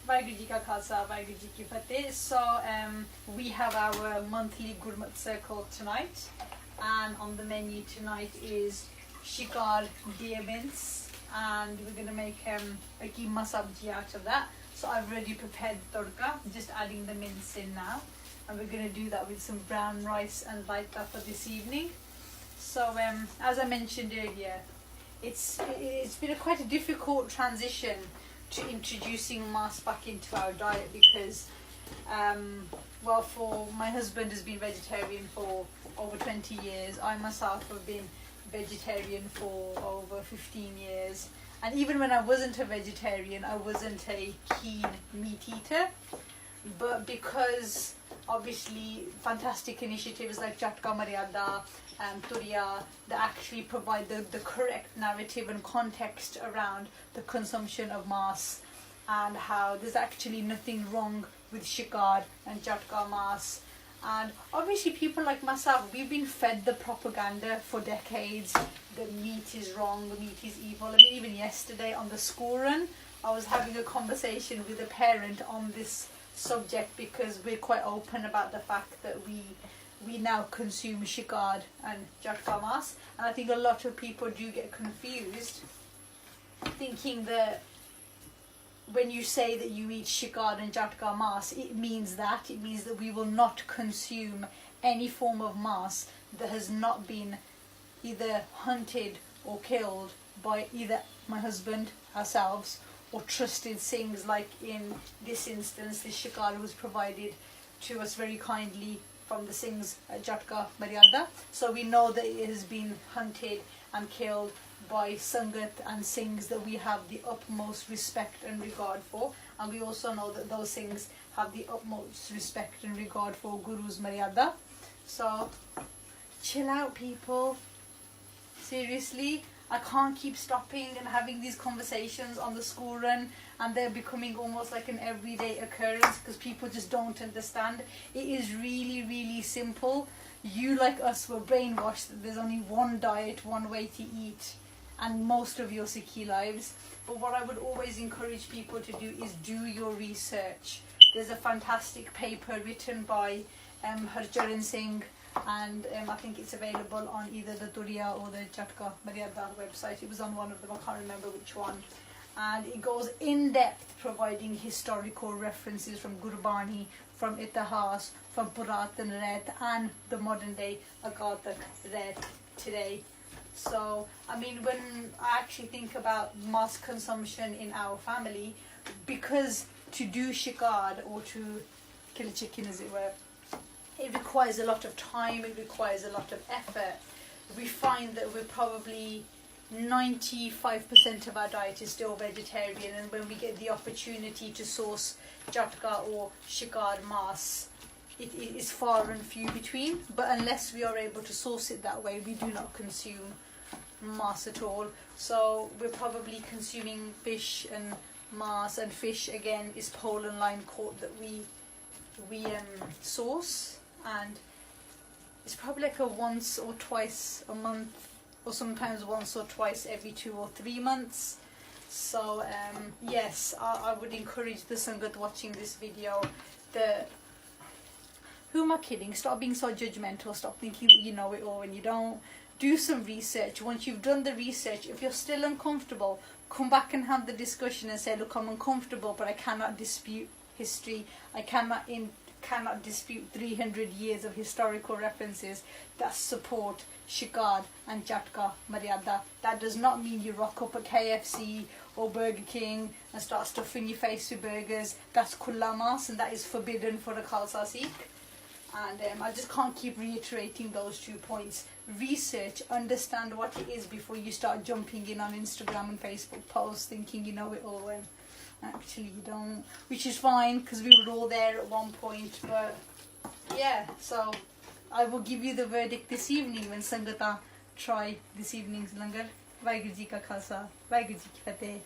Vaheguru Ji Ka Khalsa, Vaheguru Ji Ki Fateh. So we have our monthly Gurmat circle tonight, and on the menu tonight is shikar deer mince, and we're going to make a keema sabji out of that. So I've already prepared the tadka, just adding the mince in now, and we're going to do that with some brown rice and raita for this evening. So as I mentioned earlier, it's been quite a difficult transition to introducing mas back into our diet because well, for my husband has been vegetarian for over 20 years. I myself have been vegetarian for over 15 years, and even when I wasn't a vegetarian, I wasn't a keen meat eater. But because obviously fantastic initiatives like Jhatka Maryada and Turiya that actually provide the correct narrative and context around the consumption of mas, and how there's actually nothing wrong with shikar and Jhatka mas. And obviously people like myself, we've been fed the propaganda for decades that meat is wrong, meat is evil. I mean, even yesterday on the school run, I was having a conversation with a parent on this subject because we're quite open about the fact that we now consume shikar and Jhatka mas, and I think a lot of people do get confused thinking that when you say that you eat shikar and Jhatka mas, it means that we will not consume any form of mas that has not been either hunted or killed by either my husband, ourselves, or trusted Singhs, like in this instance this shikar was provided to us very kindly from the Singhs at Jhatka Maryada. So we know that it has been hunted and killed by Sangat and Singhs that we have the utmost respect and regard for, and we also know that those Singhs have the utmost respect and regard for Guru's Maryada. So chill out, people. Seriously, I can't keep stopping and having these conversations on the school run, and they're becoming almost like an everyday occurrence because people just don't understand. It is really, really simple. You, like us, were brainwashed that there's only one diet, one way to eat, and most of your Sikhi lives. But what I would always encourage people to do is do your research. There's a fantastic paper written by Harcharan Singh, and I think it's available on either the Turiya or the Jhatka Maryada website. It was on one of them, I can't remember which one. And it goes in depth, providing historical references from Gurbani, from Itihas, from Puratan Ret, and the modern day Agatak Ret today. So, I mean, when I actually think about mas consumption in our family, because to do shikar or to kill a chicken, as it were, it requires a lot of time, it requires a lot of effort. We find that we're probably 95% of our diet is still vegetarian, and when we get the opportunity to source Jhatka or shikar mas, it is far and few between. But unless we are able to source it that way, we do not consume mas at all. So we're probably consuming fish and mas, and fish again is pole and line caught that we source, and it's probably like a once or twice a month, or sometimes once or twice every 2 or 3 months. So yes, I would encourage the Sangat watching this video that, who am I kidding? Stop being so judgmental, stop thinking that you know it all when you don't. Do some research. Once you've done the research, if you're still uncomfortable, come back and have the discussion and say, look, I'm uncomfortable, but I cannot dispute history. I cannot dispute 300 years of historical references that support shikar and Jhatka Maryada. That does not mean you rock up at KFC or Burger King and start stuffing your face with burgers. That's Kulla mas, and that is forbidden for a Khalsa Sikh. And I just can't keep reiterating those 2 points. Research, understand what it is before you start jumping in on Instagram and Facebook posts thinking you know it all when actually you don't. Which is fine because we were all there at one point. But yeah, so I will give you the verdict this evening when Sangata try this evening's langar. Vaheguru Ji Ka Khalsa, Vaheguru Ji Ki Fateh.